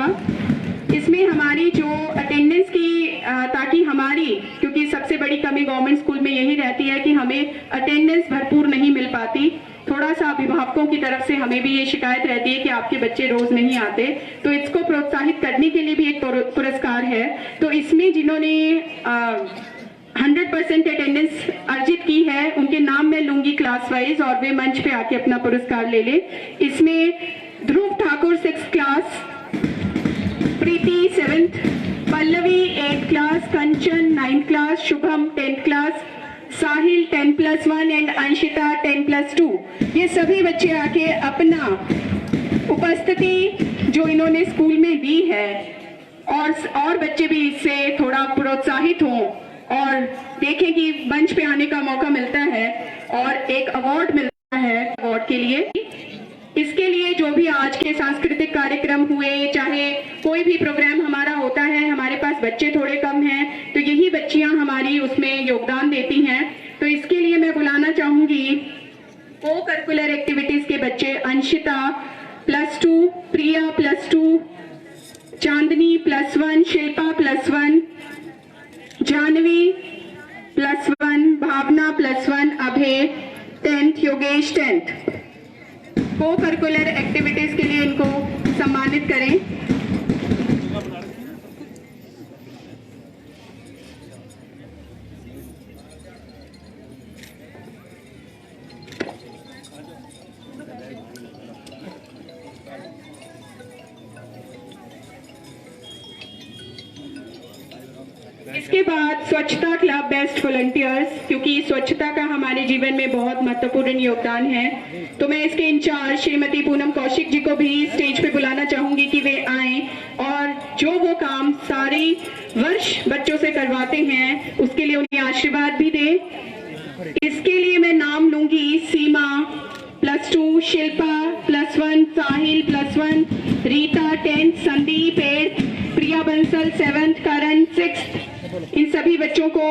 इसमें हमारी जो अटेंडेंस की ताकि हमारी, क्योंकि सबसे बड़ी कमी गवर्नमेंट स्कूल में यही रहती है कि हमें अटेंडेंस भरपूर नहीं मिल पाती। थोड़ा सा अभिभावकों की तरफ से हमें भी ये शिकायत रहती है कि आपके बच्चे रोज नहीं आते। तो इसको प्रोत्साहित करने के लिए भी एक पुरस्कार है। तो इसमें जिन्होंने 100% अटेंडेंस अर्जित की है उनके नाम मैं लूंगी क्लास वाइज और वे मंच पे आके अपना पुरस्कार ले ले। इसमें Dhruv Thakur 6th class, Preeti 7th, Pallavi 8th class, Kanchan 9th class, Shubham 10th class, Sahil 10+1 and Anshita 10+2। ये सभी बच्चे आके अपना उपस्थिति जो इन्होंने स्कूल में दी है और बच्चे भी इससे थोड़ा प्रोत्साहित हों और देखें कि मंच पे आने का मौका मिलता है और एक अवार्ड मिलता है अवार्ड के लिए। इसके लिए जो भी आज के सांस्कृतिक कार्यक्रम हुए, चाहे कोई भी प्रोग्राम हमारा होता है, हमारे पास बच्चे थोड़े कम हैं तो यही बच्चियां हमारी उसमें योगदान देती हैं। तो इसके लिए मैं बुलाना चाहूंगी को करिकुलर एक्टिविटीज के बच्चे: अंशिता +2, प्रिया +2, चांदनी +1, शिल्पा +1, जानवी +1, भावना +1, अभय 10th, योगेश 10th। को करिकुलर एक्टिविटीज के लिए इनको सम्मानित करें। इसके बाद स्वच्छता क्लब बेस्ट वॉलंटियर्स, क्योंकि स्वच्छता का हमारे जीवन में बहुत महत्वपूर्ण योगदान है। तो मैं इसके इंचार्ज श्रीमती पूनम कौशिक जी को भी स्टेज पे बुलाना चाहूंगी कि वे आएं और जो वो काम सारे वर्ष बच्चों से करवाते हैं उसके लिए उन्हें आशीर्वाद भी दें। इसके लिए मैं नाम लूंगी: सीमा +2, शिल्पा +1, साहिल +1, रीता 10th, संदीप 8th, प्रिया बंसल 7th, करण 6th। इन सभी बच्चों को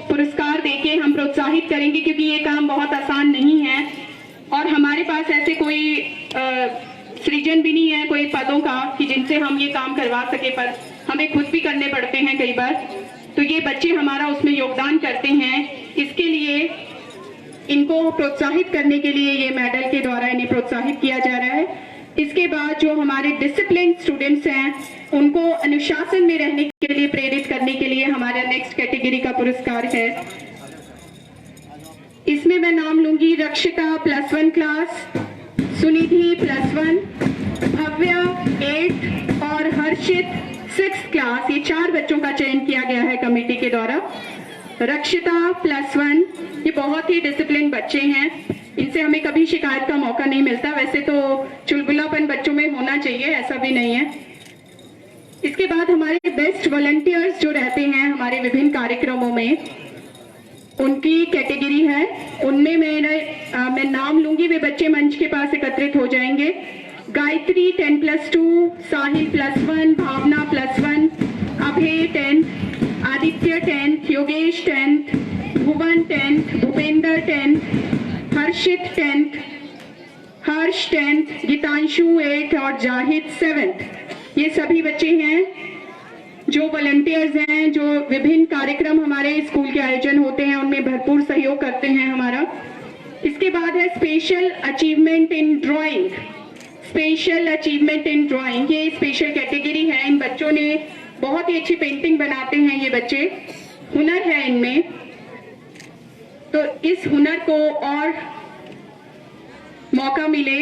पुरस्कार देके हम प्रोत्साहित करेंगे क्योंकि ये काम बहुत आसान नहीं है और हमारे पास ऐसे कोई सृजन भी नहीं है कोई पदों का कि जिनसे हम ये काम करवा सके, पर हमें खुद भी करने पड़ते हैं कई बार। तो ये बच्चे हमारा उसमें योगदान करते हैं। इसके लिए इनको प्रोत्साहित करने के लिए ये मेडल के द्वारा इन्हें प्रोत्साहित किया जा रहा है। इसके बाद जो हमारे डिसिप्लिन स्टूडेंट्स हैं उनको अनुशासन में रहने के लिए प्रेरित करने के लिए हमारा नेक्स्ट कैटेगरी का पुरस्कार है। इसमें मैं नाम लूंगी रक्षिता +1 क्लास, सुनिधि +1, भव्या 8 और हर्षित 6th क्लास। ये 4 बच्चों का चयन किया गया है कमेटी के द्वारा। रक्षिता +1, ये बहुत ही डिसिप्लिन बच्चे हैं, इनसे हमें कभी शिकायत का मौका नहीं मिलता। वैसे तो चुलबुलापन बच्चों में होना चाहिए, ऐसा भी नहीं है। इसके बाद हमारे बेस्ट वॉलंटियर्स जो रहते हैं हमारे विभिन्न कार्यक्रमों में, उनकी कैटेगरी है। उनमें मैं नाम लूंगी, वे बच्चे मंच के पास एकत्रित हो जाएंगे। गायत्री 10+2, साहिल +1, भावना +1, अभय 10, आदित्य 10, योगेश 10, भुवन 10, भूपेंद्र 10, हर्षित 10, हर्ष 10, गीतांशु 8 और जाहिद 7th। ये सभी बच्चे हैं जो वॉलंटियर्स हैं, जो विभिन्न कार्यक्रम हमारे स्कूल के आयोजन होते हैं उनमें भरपूर सहयोग करते हैं हमारा। इसके बाद है special achievement in drawing. Special achievement in drawing ये स्पेशल कैटेगरी है। इन बच्चों ने बहुत ही अच्छी पेंटिंग बनाते हैं, ये बच्चे, हुनर है इनमें, तो इस हुनर को और मौका मिले,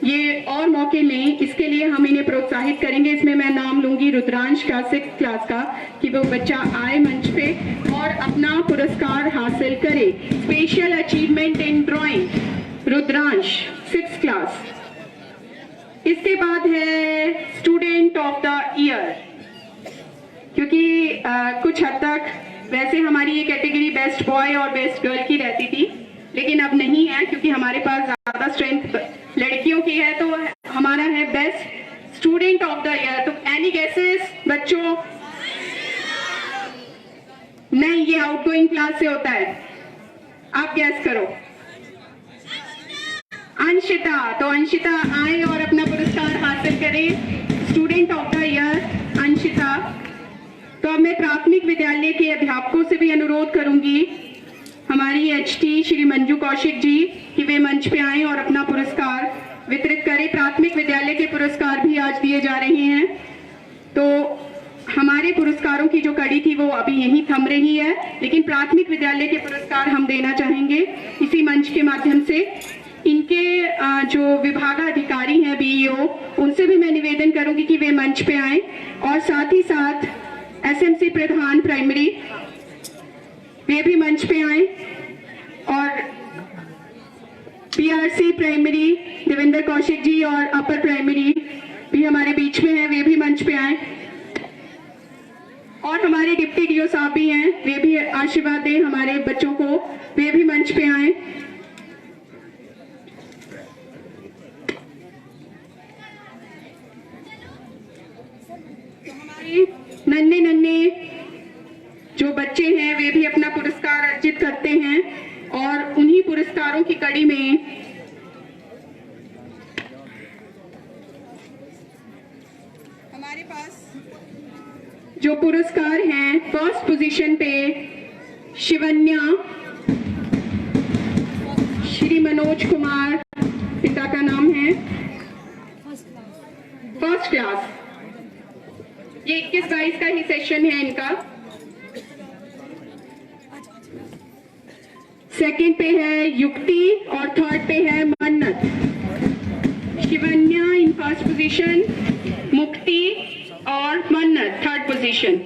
ये और मौके लें, इसके लिए हम इन्हें प्रोत्साहित करेंगे। इसमें मैं नाम लूंगी रुद्रांश का 6th क्लास का, कि वो बच्चा आए मंच पे और अपना पुरस्कार हासिल करे। Special achievement in drawing Rudransh 6th class. इसके बाद है स्टूडेंट ऑफ द ईयर, क्योंकि कुछ हद तक वैसे हमारी ये कैटेगरी बेस्ट बॉय और बेस्ट गर्ल की रहती थी, लेकिन अब नहीं है क्योंकि हमारे पास ज्यादा स्ट्रेंथ लड़कियों की है, तो हमारा है best student of the year. तो एनी गेसेस बच्चों? नहीं, ये आउटगोइंग क्लास से होता है, आप गैस करो। अंशिता, तो अंशिता आए और अपना पुरस्कार हासिल करें, student of the year Anshita. तो अब मैं प्राथमिक विद्यालय के अध्यापकों से भी अनुरोध करूंगी, हमारी HT श्री मंजू कौशिक जी, कि वे मंच पे आएं और अपना पुरस्कार वितरित करें। प्राथमिक विद्यालय के पुरस्कार भी आज दिए जा रहे हैं, तो हमारे पुरस्कारों की जो कड़ी थी वो अभी यहीं थम रही है, लेकिन प्राथमिक विद्यालय के पुरस्कार हम देना चाहेंगे इसी मंच के माध्यम से। इनके जो विभागाधिकारी हैं BEO, उनसे भी मैं निवेदन करूंगी कि वे मंच पे आएं, और साथ ही साथ SMC प्रधान प्राइमरी वे भी मंच पे आए, और PRC प्राइमरी देवेंद्र कौशिक जी और अपर प्राइमरी भी हमारे बीच में हैं, वे भी मंच पे आए, और हमारे डिप्टी DO साहब भी हैं, वे भी आशीर्वाद दें हमारे बच्चों को, वे भी मंच पे आए। नन्हे नन्हे जो बच्चे हैं वे भी अपना पुरस्कार अर्जित करते हैं, और उन्हीं पुरस्कारों की कड़ी में हमारे पास जो पुरस्कार हैं, फर्स्ट पोजीशन पे शिवन्या श्री मनोज कुमार, पिता का नाम है, फर्स्ट क्लास। ये 21-22 का ही सेशन है इनका। सेकंड पे है युक्ति और थर्ड पे है मन्नत। शिवन्या इन फर्स्ट पोजीशन, मुक्ति और मन्नत थर्ड पोजीशन।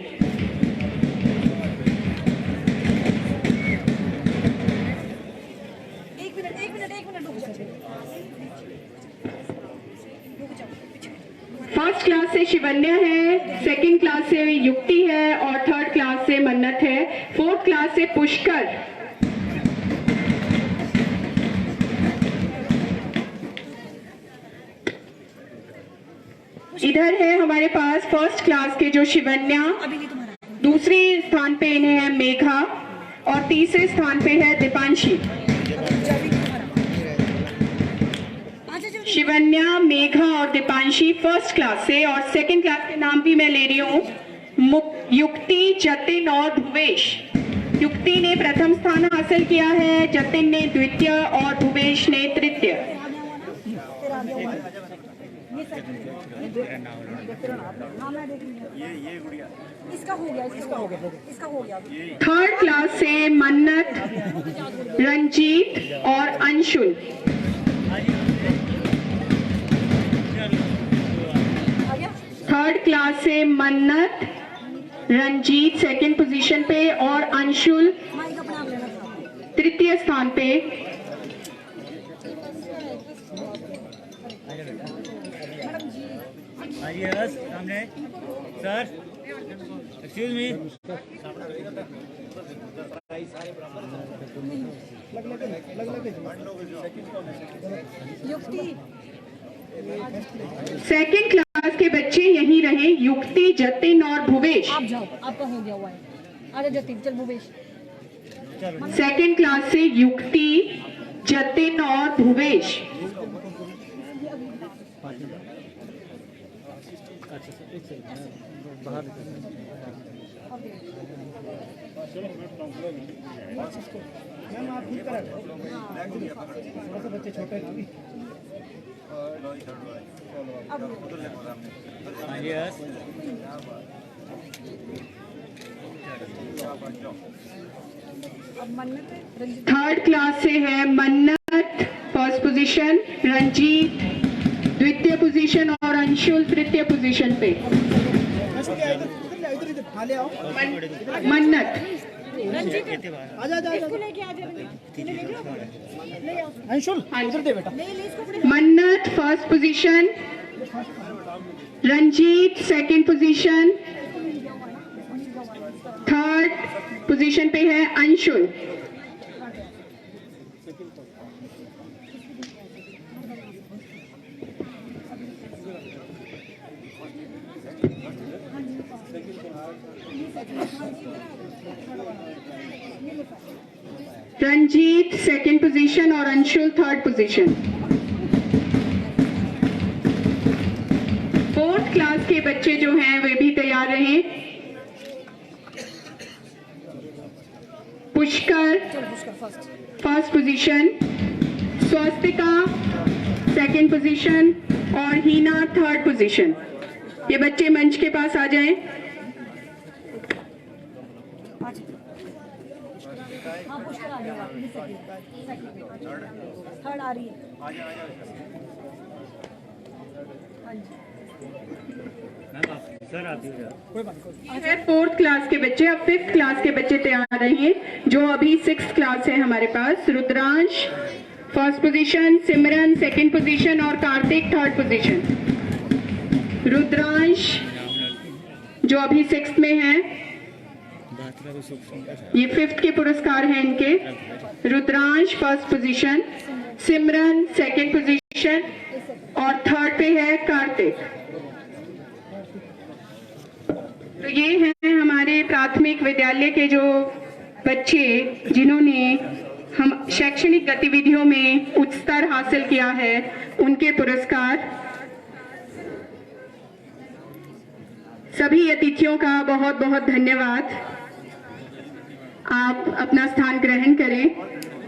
फर्स्ट क्लास से शिवन्या है, सेकंड क्लास से युक्ति है और थर्ड क्लास से मन्नत है। फोर्थ क्लास से पुष्कर, इधर है हमारे पास फर्स्ट क्लास के जो शिवन्या, दूसरे स्थान पे इन्हें है मेघा और तीसरे स्थान पे है दीपांशी। शिवन्या, मेघा और दीपांशी फर्स्ट क्लास से, और सेकंड क्लास के नाम भी मैं ले रही हूँ, युक्ति, जतिन और भुवेश। युक्ति ने प्रथम स्थान हासिल किया है, जतिन ने द्वितीय और भुवेश ने तृतीय। इसका हो गया, इसका हो गया, इसका हो गया। थर्ड क्लास से मन्नत, रंजीत और अंशुल। थर्ड क्लास से मन्नत, रंजीत सेकंड पोजीशन पे और अंशुल माइक अपना आप लेना था। तृतीय स्थान पे। आइए बस सामने सर, एक्सक्यूज मी। युक्ति सेकंड क्लास के बच्चे यहीं रहे, युक्ति, जतिन और भुवेश। आप जाओ, आपका हो गया हुआ है। आजा जतिन, चल भूपेश। सेकंड क्लास से युक्ति, जतिन और भुवेश। आइए बस। अब मन्नत है, रंजीत। थर्ड क्लास से है मन्नत फर्स्ट पोजीशन, रंजीत द्वितीय पोजीशन और अंशुल तृतीय पोजीशन पे। मन्नत रंजीत इसको लेके आ जा, ले आओ। अंशुल इधर दे बेटा। ले इसको अपने Mannat first position, Ranjeet second position, third position पे है अंशुल। रंजीत सेकंड पोजीशन और Anshul third position. Fourth class के बच्चे जो हैं वे भी तैयार रहें। Pushkar first position, Swastika second position और हीना थर्ड पोजीशन। ये बच्चे मंच के पास आ जाएं। हाँ पुष्कर आ गया। थर्ड आ रही है। हाँ जी। सर आप ही जाओ। है फोर्थ क्लास के बच्चे। अब फिफ्थ क्लास के बच्चे तैयार रहिए जो अभी सिक्स्थ क्लास है हमारे पास। रुद्रांश फर्स्ट पोजीशन, सिमरन सेकंड पोजीशन और कार्तिक थर्ड पोजीशन। रुद्रांश जो अभी सिक्स्थ में है, ये फिफ्थ के पुरस्कार हैं इनके। रुद्रांश फर्स्ट पोजीशन, सिमरन सेकंड पोजीशन और थर्ड पे है कार्तिक। तो ये हैं हमारे प्राथमिक विद्यालय के जो बच्चे जिन्होंने हम शैक्षणिक गतिविधियों में उच्च स्तर हासिल किया है, उनके पुरस्कार। सभी अतिथियों का बहुत बहुत धन्यवाद। आप अपना स्थान ग्रहण करें।